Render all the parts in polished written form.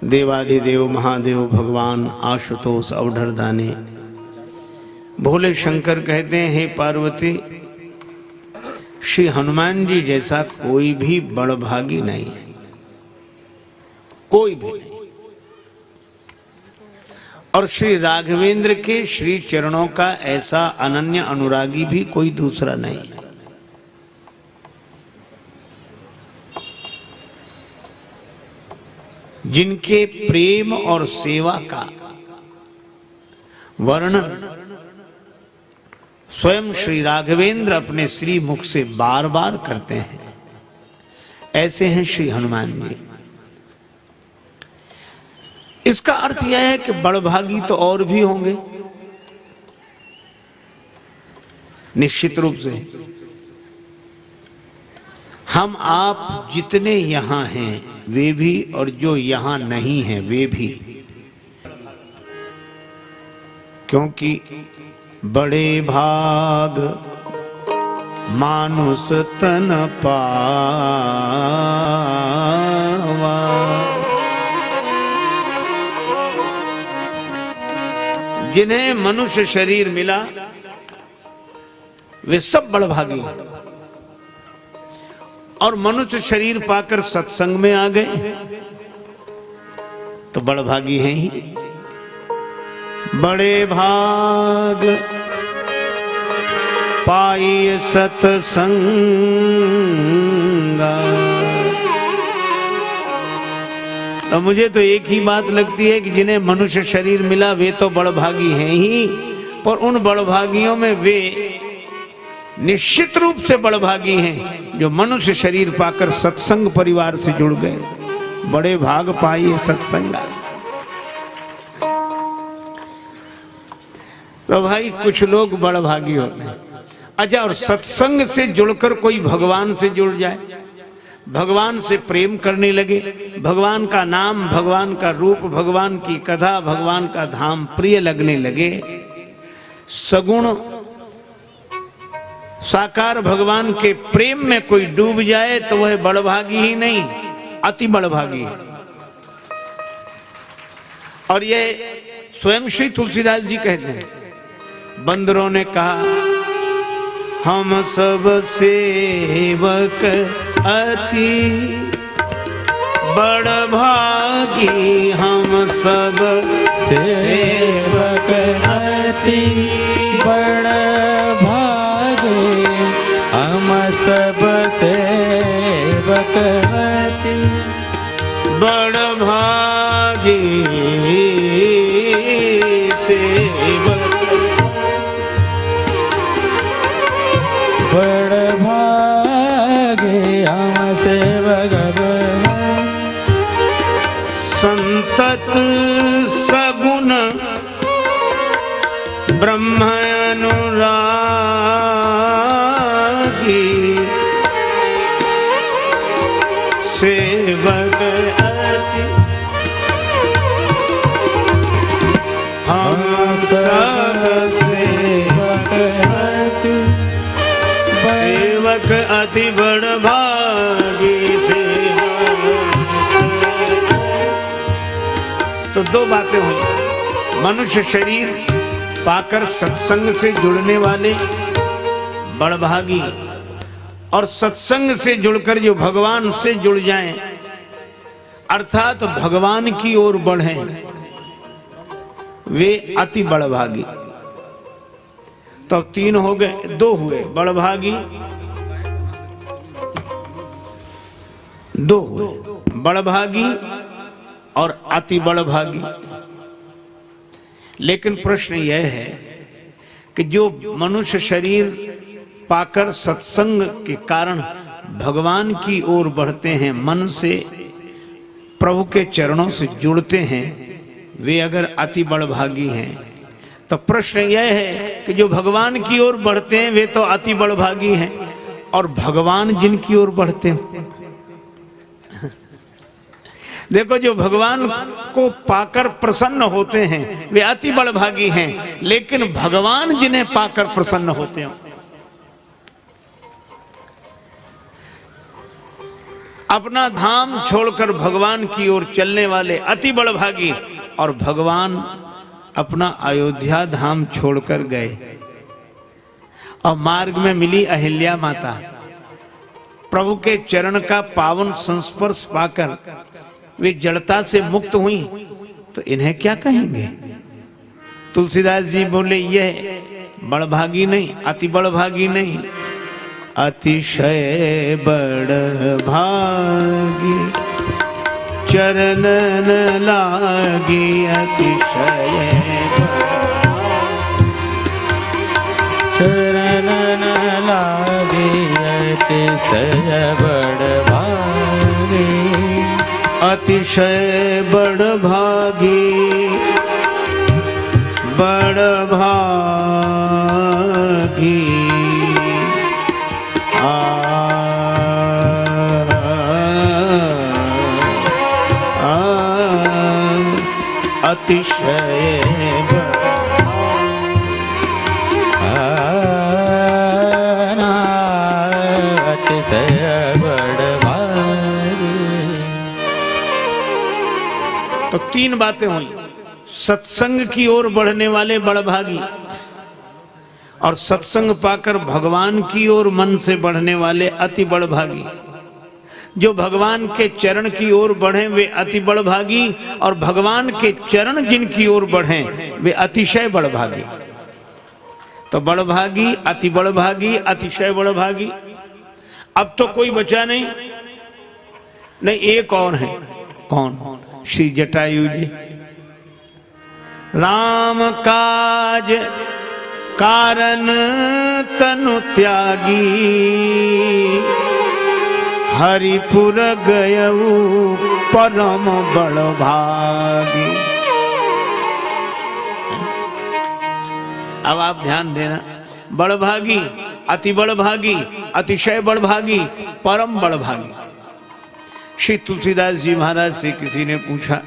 देवाधिदेव महादेव भगवान आशुतोष अवधरदानी भोले शंकर कहते हैं, हे पार्वती, श्री हनुमान जी जैसा कोई भी बड़भागी नहीं है, कोई भी नहीं। और श्री राघवेंद्र के श्री चरणों का ऐसा अनन्य अनुरागी भी कोई दूसरा नहीं है। जिनके प्रेम और सेवा का वर्णन स्वयं श्री राघवेंद्र अपने श्री मुख से बार बार करते हैं, ऐसे हैं श्री हनुमान जी। इसका अर्थ यह है कि बड़भागी तो और भी होंगे, निश्चित रूप से। हम आप जितने यहां हैं वे भी, और जो यहां नहीं हैं वे भी, क्योंकि बड़े भाग मानुष तन पावा। जिन्हें मनुष्य शरीर मिला वे सब बड़भागी हैं, और मनुष्य शरीर पाकर सत्संग में आ गए तो बड़भागी हैं ही। बड़े भाग पाई सत्संगा। तो मुझे तो एक ही बात लगती है कि जिन्हें मनुष्य शरीर मिला वे तो बड़भागी हैं ही, पर उन बड़भागियों में वे निश्चित रूप से बड़भागी हैं जो मनुष्य शरीर पाकर सत्संग परिवार से जुड़ गए। बड़े भाग पाइए सत्संगा। तो भाई कुछ लोग बड़भागी होते हैं। अच्छा, और सत्संग से जुड़कर कोई भगवान से जुड़ जाए, भगवान से प्रेम करने लगे, भगवान का नाम, भगवान का रूप, भगवान की कथा, भगवान का धाम प्रिय लगने लगे, सगुण साकार भगवान के प्रेम में कोई डूब जाए तो वह बड़भागी ही नहीं, अति बड़भागी है। और ये स्वयं श्री तुलसीदास जी कहते हैं, बंदरों ने कहा हम सब सेवक अति बड़भागी, हम सब सेवक अति बड़भागी, हम सब सेवक अति बड़भागी, सेवक बड़भागी, हम सेवक संतत सगुण ब्रह्म अनुरागी, सेवक अति हम सब सेवक अति, सेवक अति बड़भागी, सेवक। तो दो बातें हुई, मनुष्य शरीर पाकर सत्संग से जुड़ने वाले बड़भागी, और सत्संग से जुड़कर जो भगवान से जुड़ जाएं, अर्थात भगवान की ओर बढ़ें, वे अति बड़भागी। तो तीन हो गए, दो हुए, बड़भागी दो हुए, बड़भागी और अति बड़भागी। लेकिन प्रश्न यह है कि जो मनुष्य शरीर पाकर सत्संग के कारण भगवान की ओर बढ़ते हैं, मन से प्रभु के चरणों से जुड़ते हैं, वे अगर अति बड़भागी हैं, तो प्रश्न यह है कि जो भगवान की ओर बढ़ते हैं वे तो अति बड़भागी हैं, और भगवान जिनकी ओर बढ़ते हैं, देखो जो भगवान को पाकर प्रसन्न होते हैं वे अति बड़भागी हैं, लेकिन भगवान जिन्हें पाकर प्रसन्न होते हैं अपना धाम छोड़कर भगवान की ओर चलने वाले अति बड़भागी, और भगवान अपना अयोध्या धाम छोड़कर गए और मार्ग में मिली अहिल्या माता। प्रभु के चरण का पावन संस्पर्श पाकर वे जड़ता से मुक्त हुई, तो इन्हें क्या कहेंगे? तुलसीदास जी बोले, यह बड़भागी नहीं, अति बड़भागी नहीं, अतिशय बड़भागी, चरणन लागी अतिशय, चरणन लागी अतिशय बड़भागी, अतिशय बड़भागी, बड़भागी, अतिशय अतिशय बड़भागी। तो तीन बातें हुई, सत्संग की ओर बढ़ने वाले बड़भागी, और सत्संग पाकर भगवान की ओर मन से बढ़ने वाले अति बड़भागी। जो भगवान के चरण की ओर बढ़े वे अति बड़भागी, और भगवान के चरण जिनकी ओर बढ़े वे अतिशय बड़भागी। तो बड़भागी, अति बड़भागी, अतिशय बड़भागी। अब तो कोई बचा नहीं, नहीं एक और है। कौन? श्री जटायु जी। राम काज कारण तनु त्यागी, हरिपुर गयऊ परम बड़भागी। अब आप ध्यान देना, बड़भागी, अति बड़भागी, अतिशय बड़भागी, परम बड़भागी। श्री तुलसीदास जी महाराज से किसी ने पूछा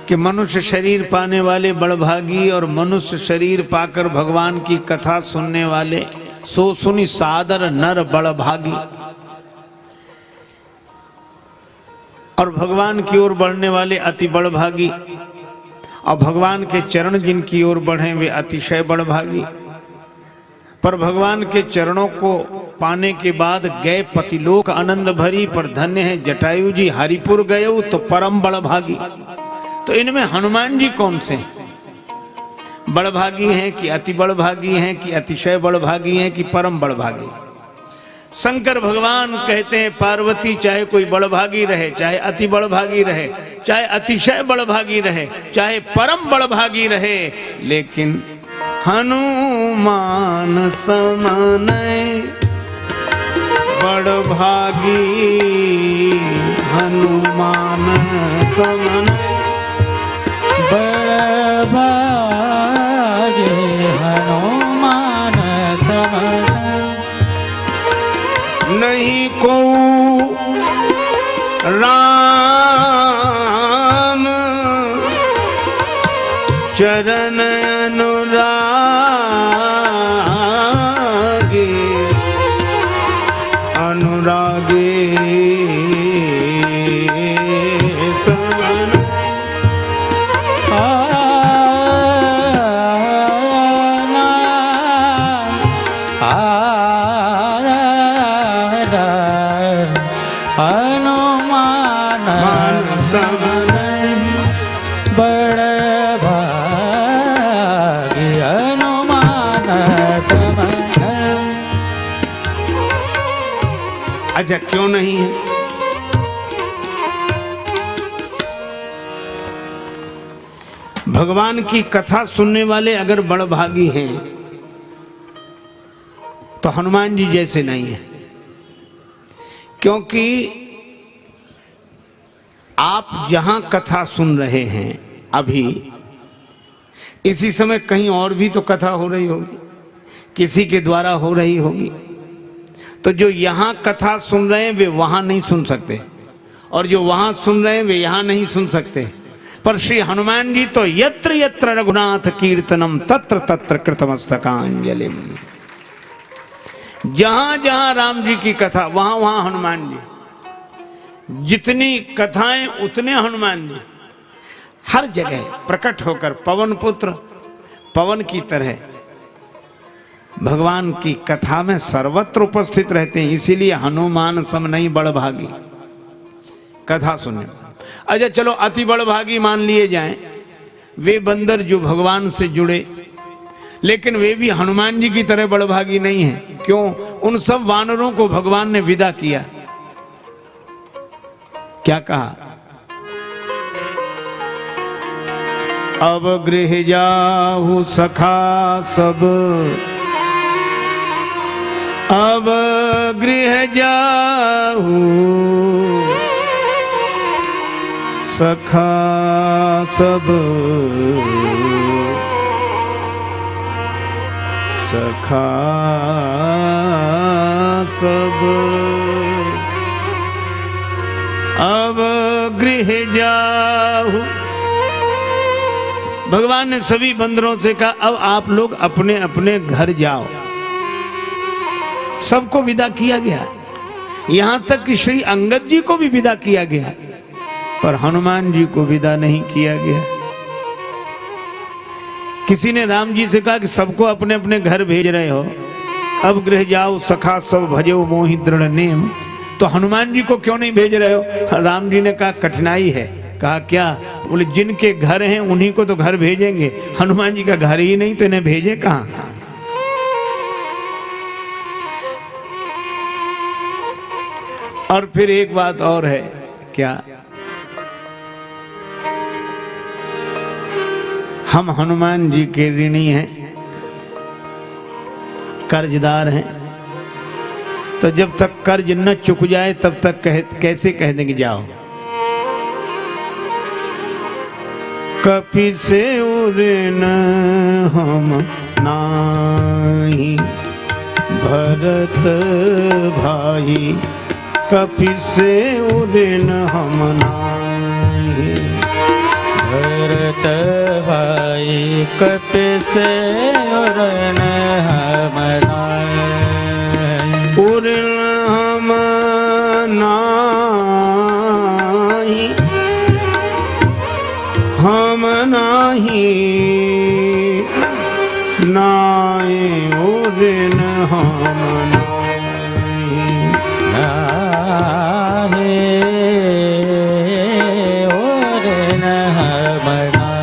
कि मनुष्य शरीर पाने वाले बड़भागी और मनुष्य शरीर पाकर भगवान की कथा सुनने वाले, सो सुनी सादर नर बड़भागी। और भगवान की ओर बढ़ने वाले अति बड़भागी, और भगवान के चरण जिनकी ओर बढ़े वे अतिशय बड़भागी। पर भगवान के चरणों को पाने के बाद गए पतिलोक आनंद भरी, पर धन्य है जटायु जी हरिपुर गए तो परम बड़भागी। तो इनमें हनुमान जी कौन से बड़भागी हैं, कि अति बड़भागी हैं, कि अतिशय बड़भागी हैं, कि परम बड़भागी? शंकर भगवान कहते हैं पार्वती चाहे कोई बड़भागी रहे, चाहे अति बड़भागी रहे, चाहे अतिशय बड़भागी रहे, चाहे परम बड़भागी रहे, लेकिन हनुमान समान बड़भागी, हनुमान समान बड़भागे, हनुमान समान नहीं को राम चरण अनुरागी, अनुरागी समान हनुमान समान बड़भागी, हनुमान समान। अच्छा क्यों नहीं है? भगवान की कथा सुनने वाले अगर बड़भागी हैं तो हनुमान जी जैसे नहीं है, क्योंकि आप जहां कथा सुन रहे हैं अभी इसी समय कहीं और भी तो कथा हो रही होगी, किसी के द्वारा हो रही होगी। तो जो यहां कथा सुन रहे हैं वे वहां नहीं सुन सकते, और जो वहां सुन रहे हैं वे यहां नहीं सुन सकते। पर श्री हनुमान जी तो यत्र यत्र रघुनाथ कीर्तनम तत्र तत्र कृतमस्तकांजलि। जहां जहां राम जी की कथा वहां वहां हनुमान जी, जितनी कथाएं उतने हनुमान जी, हर जगह प्रकट होकर पवन पुत्र पवन की तरह भगवान की कथा में सर्वत्र उपस्थित रहते हैं। इसीलिए हनुमान सम नहीं बड़भागी, कथा सुनने। अच्छा चलो अति बड़भागी मान लिए जाएं वे बंदर जो भगवान से जुड़े, लेकिन वे भी हनुमान जी की तरह बड़भागी नहीं है। क्यों? उन सब वानरों को भगवान ने विदा किया। क्या कहा? अब गृह जाहु सखा सब, अब गृह जाहु सखा सब, सखा सब, अब गृह जाहु। भगवान ने सभी बंदरों से कहा अब आप लोग अपने अपने घर जाओ। सबको विदा किया गया, यहां तक कि श्री अंगद जी को भी विदा किया गया, पर हनुमान जी को विदा नहीं किया गया। किसी ने राम जी से कहा कि सबको अपने अपने घर भेज रहे हो, अब गृह जाओ सखा सब भजो मोहि दृढ़ नेम, तो हनुमान जी को क्यों नहीं भेज रहे हो? राम जी ने कहा कठिनाई है। कहा क्या? बोले जिनके घर हैं उन्हीं को तो घर भेजेंगे, हनुमान जी का घर ही नहीं तो इन्हें भेजे कहां? और फिर एक बात और है, क्या? हम हनुमान जी के ऋणी हैं, कर्जदार हैं, तो जब तक कर्ज न चुक जाए तब तक कैसे कह देंगे जाओ? कपि से उऋण हम नाही भरत भाई, कपि से उऋण हम नाही भरत भाई, कपि से उऋण हम नाही, उऋण हम नाही, हम नाही, नाय उऋण हम नाही, नाहे उऋण हम नाही,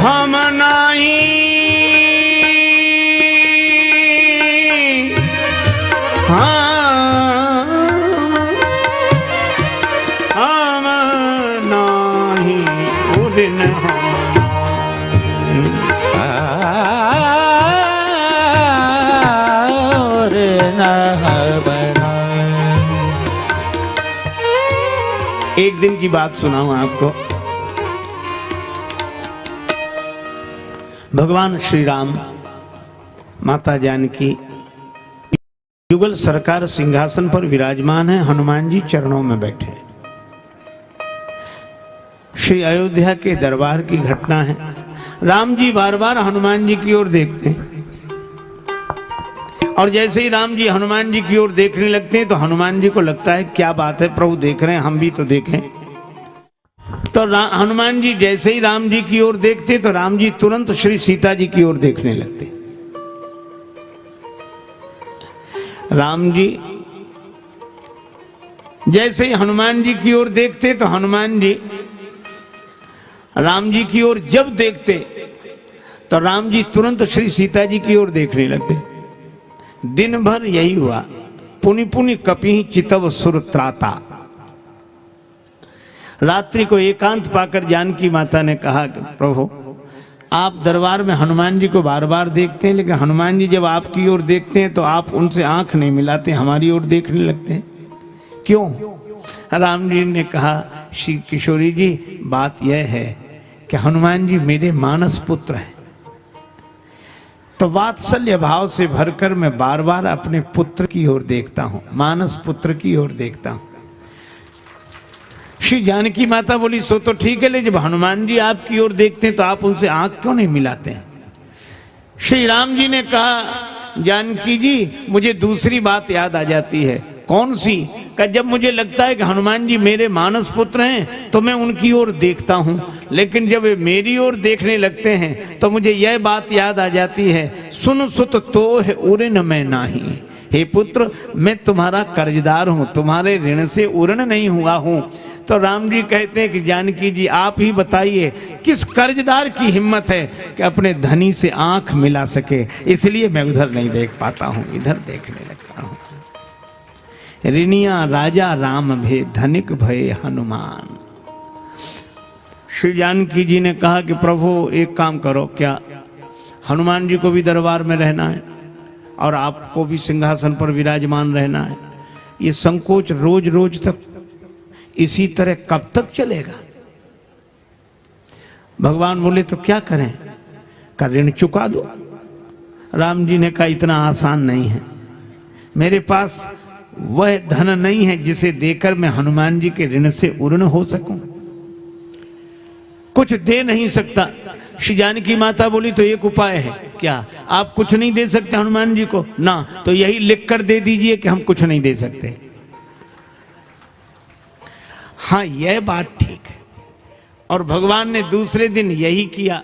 हम नाही, हम नाही उऋण हम उऋण हम नाही। एक दिन की बात सुनाऊं आपको। भगवान श्री राम, माता जानकी युगल सरकार सिंहासन पर विराजमान है, हनुमान जी चरणों में बैठे। श्री अयोध्या के दरबार की घटना है। राम जी बार बार हनुमान जी की ओर देखते हैं, और जैसे ही राम जी हनुमान जी की ओर देखने लगते हैं तो हनुमान जी को लगता है क्या बात है, प्रभु देख रहे हैं, हम भी तो देखें। तो हनुमान जी जैसे ही राम जी की ओर देखते तो राम जी तुरंत श्री सीता जी की ओर देखने लगते। राम जी जैसे ही हनुमान जी की ओर देखते तो हनुमान जी राम जी की ओर जब देखते तो राम जी तुरंत श्री सीता जी की ओर देखने लगते। दिन भर यही हुआ। पुनि पुनि कपि चितव सुर त्राता। रात्रि को एकांत पाकर जानकी माता ने कहा कि प्रभु आप दरबार में हनुमान जी को बार बार देखते हैं, लेकिन हनुमान जी जब आपकी ओर देखते हैं तो आप उनसे आंख नहीं मिलाते, हमारी ओर देखने लगते हैं, क्यों? राम जी ने कहा श्री किशोरी जी बात यह है कि हनुमान जी मेरे मानस पुत्र हैं, तो वात्सल्य भाव से भरकर मैं बार बार अपने पुत्र की ओर देखता हूं, मानस पुत्र की ओर देखता हूं। श्री जानकी माता बोली सो तो ठीक है, लेकिन जब हनुमान जी आपकी ओर देखते हैं तो आप उनसे आंख क्यों नहीं मिलाते हैं? श्री राम जी ने कहा जानकी जी मुझे दूसरी बात याद आ जाती है। कौन सी? कि जब मुझे लगता है कि हनुमान जी मेरे मानस पुत्र हैं तो मैं उनकी ओर देखता हूं, लेकिन जब वे मेरी ओर देखने लगते हैं तो मुझे यह बात याद आ जाती है, सुन सुत तोह उऋण मैं नाही। हे पुत्र, मैं तुम्हारा कर्जदार हूं, तुम्हारे ऋण से उऋण नहीं हुआ हूं। तो राम जी कहते हैं कि जानकी जी आप ही बताइए किस कर्जदार की हिम्मत है कि अपने धनी से आंख मिला सके, इसलिए मैं उधर नहीं देख पाता हूं, इधर देखने लगता हूं। ऋणिया राजा राम भे धनिक भय हनुमान। श्री जानकी जी ने कहा कि प्रभु एक काम करो, क्या हनुमान जी को भी दरबार में रहना है और आपको भी सिंहासन पर विराजमान रहना है? ये संकोच रोज रोज तक इसी तरह कब तक चलेगा? भगवान बोले तो क्या करें? का ऋण चुका दो। राम जी ने कहा इतना आसान नहीं है, मेरे पास वह धन नहीं है जिसे देकर मैं हनुमान जी के ऋण से उऋण हो सकूं, कुछ दे नहीं सकता। श्री जानकी माता बोली तो एक उपाय है। क्या? आप कुछ नहीं दे सकते हनुमान जी को ना? तो यही लिख कर दे दीजिए कि हम कुछ नहीं दे सकते। हाँ, यह बात ठीक है। और भगवान ने दूसरे दिन यही किया।